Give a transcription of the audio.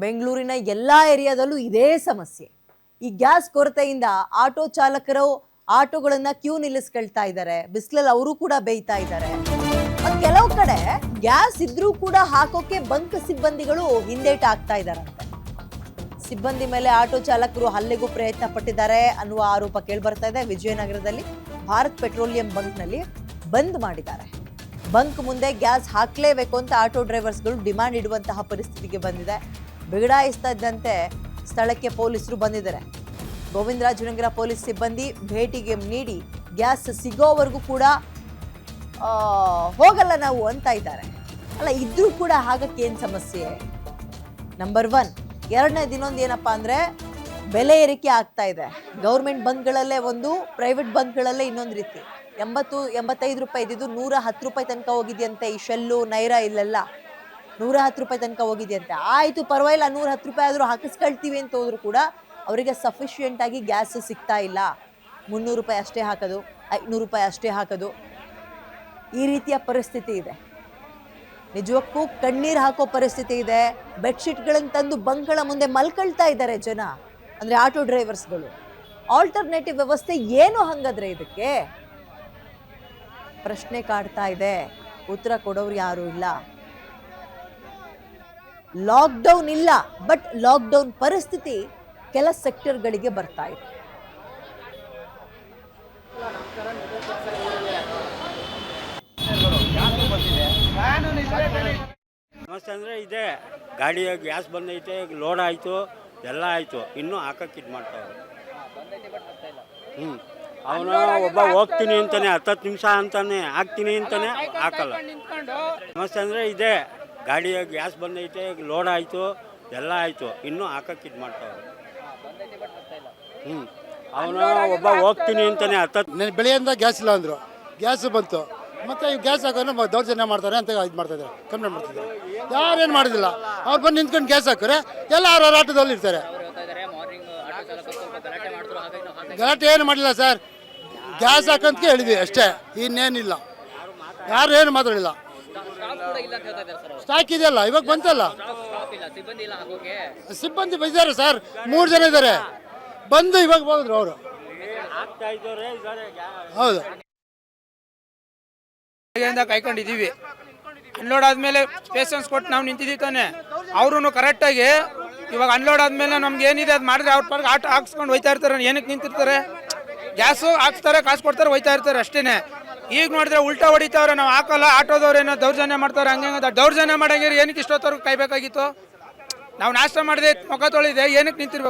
ಬೆಂಗಳೂರಿನ ಎಲ್ಲ ಏರಿಯಾದಲ್ಲೂ ಇದೇ ಸಮಸ್ಯೆ. ಈ ಗ್ಯಾಸ್ ಕೊರತೆಯಿಂದ ಆಟೋ ಚಾಲಕರು ಆಟೋಗಳನ್ನ ಕ್ಯೂ ನಿಲ್ಲಿಸ್ಕೊಳ್ತಾ ಇದ್ದಾರೆ. ಬಿಸಿಲಲ್ಲಿ ಅವರು ಕೂಡ ಬೇಯ್ತಾ ಇದ್ದಾರೆ. ಕೆಲವು ಕಡೆ ಗ್ಯಾಸ್ ಇದ್ರೂ ಕೂಡ ಹಾಕೋಕೆ ಬಂಕ್ ಸಿಬ್ಬಂದಿಗಳು ಹಿಂದೇಟ್ ಆಗ್ತಾ ಇದ್ದಾರಂತೆ. ಸಿಬ್ಬಂದಿ ಮೇಲೆ ಆಟೋ ಚಾಲಕರು ಹಲ್ಲೆಗೂ ಪ್ರಯತ್ನ ಪಟ್ಟಿದ್ದಾರೆ ಅನ್ನುವ ಆರೋಪ ಕೇಳಿಬರ್ತಾ ಇದೆ. ವಿಜಯನಗರದಲ್ಲಿ ಭಾರತ್ ಪೆಟ್ರೋಲಿಯಂ ಬಂಕ್ನಲ್ಲಿ ಬಂದ್ ಮಾಡಿದ್ದಾರೆ. ಬಂಕ್ ಮುಂದೆ ಗ್ಯಾಸ್ ಹಾಕ್ಲೇಬೇಕು ಅಂತ ಆಟೋ ಡ್ರೈವರ್ಸ್ಗಳು ಡಿಮಾಂಡ್ ಇಡುವಂತಹ ಪರಿಸ್ಥಿತಿಗೆ ಬಂದಿದೆ. ಬಿಗಡಾಯಿಸ್ತಾ ಇದ್ದಂತೆ ಸ್ಥಳಕ್ಕೆ ಪೊಲೀಸರು ಬಂದಿದ್ದಾರೆ. ಗೋವಿಂದರಾಜನಗರ ಪೊಲೀಸ್ ಸಿಬ್ಬಂದಿ ಭೇಟಿಗೆ ನೀಡಿ ಗ್ಯಾಸ್ ಸಿಗೋವರೆಗೂ ಕೂಡ ಹೋಗಲ್ಲ ನಾವು ಅಂತ ಇದ್ದಾರೆ. ಅಲ್ಲ, ಇದ್ರೂ ಕೂಡ ಹಾಗಕ್ಕೆ ಏನು ಸಮಸ್ಯೆ? ನಂಬರ್ 1. ಎರಡನೇ ದಿನೊಂದು ಏನಪ್ಪಾ ಅಂದರೆ ಬೆಲೆ ಏರಿಕೆ ಆಗ್ತಾ ಇದೆ. ಗೌರ್ಮೆಂಟ್ ಬಂಕ್ಗಳಲ್ಲೇ ಒಂದು, ಪ್ರೈವೇಟ್ ಬಂಕ್ಗಳಲ್ಲೇ ಇನ್ನೊಂದು ರೀತಿ. 80-85 ರೂಪಾಯಿ ಇದ್ದಿದ್ದು 110 ರೂಪಾಯಿ ತನಕ ಹೋಗಿದೆಯಂತೆ. ಈ ಶೆಲ್ಲು ನೈರಾ ಇಲ್ಲೆಲ್ಲ 110 ರೂಪಾಯಿ ತನಕ ಹೋಗಿದೆಯಂತೆ. ಆಯಿತು, ಪರವಾಗಿಲ್ಲ, 110 ರೂಪಾಯಿ ಆದರೂ ಹಾಕಿಸ್ಕೊಳ್ತೀವಿ ಅಂತ ಹೋದ್ರು ಕೂಡ ಅವರಿಗೆ ಸಫಿಷಿಯೆಂಟ್ ಆಗಿ ಗ್ಯಾಸ್ ಸಿಗ್ತಾ ಇಲ್ಲ. 300 ರೂಪಾಯಿ ಅಷ್ಟೇ ಹಾಕೋದು, 500 ರೂಪಾಯಿ ಅಷ್ಟೇ ಹಾಕೋದು, ಈ ರೀತಿಯ ಪರಿಸ್ಥಿತಿ ಇದೆ. ನಿಜಕ್ಕೂ ಕಣ್ಣೀರು ಹಾಕೋ ಪರಿಸ್ಥಿತಿ ಇದೆ. ಬೆಡ್ಶೀಟ್ಗಳನ್ನು ತಂದು ಬಂಕ್ಗಳ ಮುಂದೆ ಮಲ್ಕೊಳ್ತಾ ಇದ್ದಾರೆ ಜನ, ಅಂದರೆ ಆಟೋ ಡ್ರೈವರ್ಸ್ಗಳು. ಆಲ್ಟರ್ನೇಟಿವ್ ವ್ಯವಸ್ಥೆ ಏನು ಹಂಗಾದ್ರೆ ಇದಕ್ಕೆ? ಪ್ರಶ್ನೆ ಕಾಡ್ತಾ ಇದೆ. ಉತ್ತರ ಕೊಡೋರು ಯಾರೂ ಇಲ್ಲ. ಲಾಕ್ಡೌನ್ ಇಲ್ಲ, ಬಟ್ ಲಾಕ್ಡೌನ್ ಪರಿಸ್ಥಿತಿ ಕೆಲ ಸೆಕ್ಟರ್ಗಳಿಗೆ ಬರ್ತಾ ಇದೆ. ಸಮಸ್ಯೆ ಅಂದರೆ ಇದೆ. ಗಾಡಿಯ ಗ್ಯಾಸ್ ಬಂದೈತೆ, ಲೋಡ್ ಆಯಿತು, ಎಲ್ಲ ಆಯಿತು, ಇನ್ನೂ ಹಾಕಕ್ಕೆ ಇದು ಮಾಡ್ತಾವೆ. ಅವನು ಒಬ್ಬ ಹೋಗ್ತೀನಿ ಅಂತಾನೆ 10 ನಿಮಿಷ ಅಂತಾನೆ ಹಾಕ್ತೀನಿ ಅಂತಾನೆ ಹಾಕಲ್ಲ. ಸಮಸ್ಯೆ ಅಂದರೆ ಇದೆ. ಗಾಡಿಯ ಗ್ಯಾಸ್ ಬಂದೈತೆ, ಲೋಡ್ ಆಯಿತು, ಎಲ್ಲ ಆಯಿತು, ಇನ್ನೂ ಹಾಕಕ್ಕೆ ಇದು ಮಾಡ್ತಾವೆ. ಅವನು ಒಬ್ಬ ಹೋಗ್ತೀನಿ ಅಂತಾನೆ 10 ಬೆಳೆಯಿಂದ ಗ್ಯಾಸ್ ಇಲ್ಲ ಅಂದರು, ಗ್ಯಾಸ್ ಬಂತು, ಮತ್ತು ಈ ಗ್ಯಾಸ್ ಹಾಕೋದ್ರೆ ದೌರ್ಜನ್ಯ ಮಾಡ್ತಾರೆ ಅಂತ ಇದು ಮಾಡ್ತಾಯಿದ್ದಾರೆ, ಕಂಪ್ಲೇಂಟ್ ಮಾಡ್ತಿದ್ದಾರೆ. ಯಾರೇನು ಮಾಡೋದಿಲ್ಲ, ಅವ್ರು ಬಂದು ನಿಂತ್ಕೊಂಡು ಗ್ಯಾಸ್ ಹಾಕೋರೆ ಎಲ್ಲ ಅವ್ರ ಆಟೋದಲ್ಲಿ ಇರ್ತಾರೆ. ಗಲಾಟೆ ಏನು ಮಾಡಿಲ್ಲ ಸರ್, ಗ್ಯಾಸ್ ಹಾಕಂತ ಹೇಳಿದ್ವಿ ಅಷ್ಟೇ, ಇನ್ನೇನಿಲ್ಲ. ಯಾರು ಏನು ಮಾತಾಡಿಲ್ಲ. ಸ್ಟಾಕ್ ಇದೆಯಲ್ಲ, ಇವಾಗ ಬಂತಲ್ಲ. ಸಿಬ್ಬಂದಿ ಇದ್ದಾರೆ ಸರ್, 3 ಜನ ಇದ್ದಾರೆ. ಬಂದು ಇವಾಗ ಹೋದ್ರು ಅವರು. ಹೌದು, ಕಾಯ್ಕೊಂಡಿದ್ದೀವಿ. ಅನ್ಲೋಡ್ ಆದಮೇಲೆ ಪೇಷನ್ಸ್ ಕೊಟ್ಟು ನಾವು ನಿಂತಿದ್ದೀವಿ ತಾನೆ. ಅವರು ಕರೆಕ್ಟಾಗಿ ಇವಾಗ ಅನ್ಲೋಡ್ ಆದಮೇಲೆ ನಮ್ಗೆ ಏನಿದೆ ಅದು ಮಾಡಿದ್ರೆ ಅವ್ರ ಪರ್ಗೆ ಆಟೋ ಹಾಕ್ಸ್ಕೊಂಡು ಹೋಯ್ತಾ ಇರ್ತಾರೆ. ಏನಕ್ಕೆ ನಿಂತಿರ್ತಾರೆ? ಗ್ಯಾಸು ಹಾಕ್ಸ್ತಾರೆ, ಕಾಸು ಕೊಡ್ತಾರೆ, ಹೋಯ್ತಾ ಇರ್ತಾರೆ ಅಷ್ಟೇ. ಈಗ ನೋಡಿದ್ರೆ ಉಲ್ಟಾ ಹೊಡಿತಾವ್ರೆ, ನಾವು ಹಾಕಲ್ಲ, ಆಟೋದವ್ರೇನೋ ದೌರ್ಜನ್ಯ ಮಾಡ್ತಾರೆ. ಹಂಗೆ ದೌರ್ಜನ್ಯ ಮಾಡಂಗಿರಿ ಏನಕ್ಕೆ ಇಷ್ಟೊತ್ತವ್ರಿಗೆ ಕಾಯ್ಬೇಕಾಗಿತ್ತು? ನಾವು ನಾಷ್ಟ ಮಾಡಿದೆ, ಮುಖ ತೊಳಿದೆ, ಏನಕ್ಕೆ ನಿಂತಿರ್ಬೇಕು?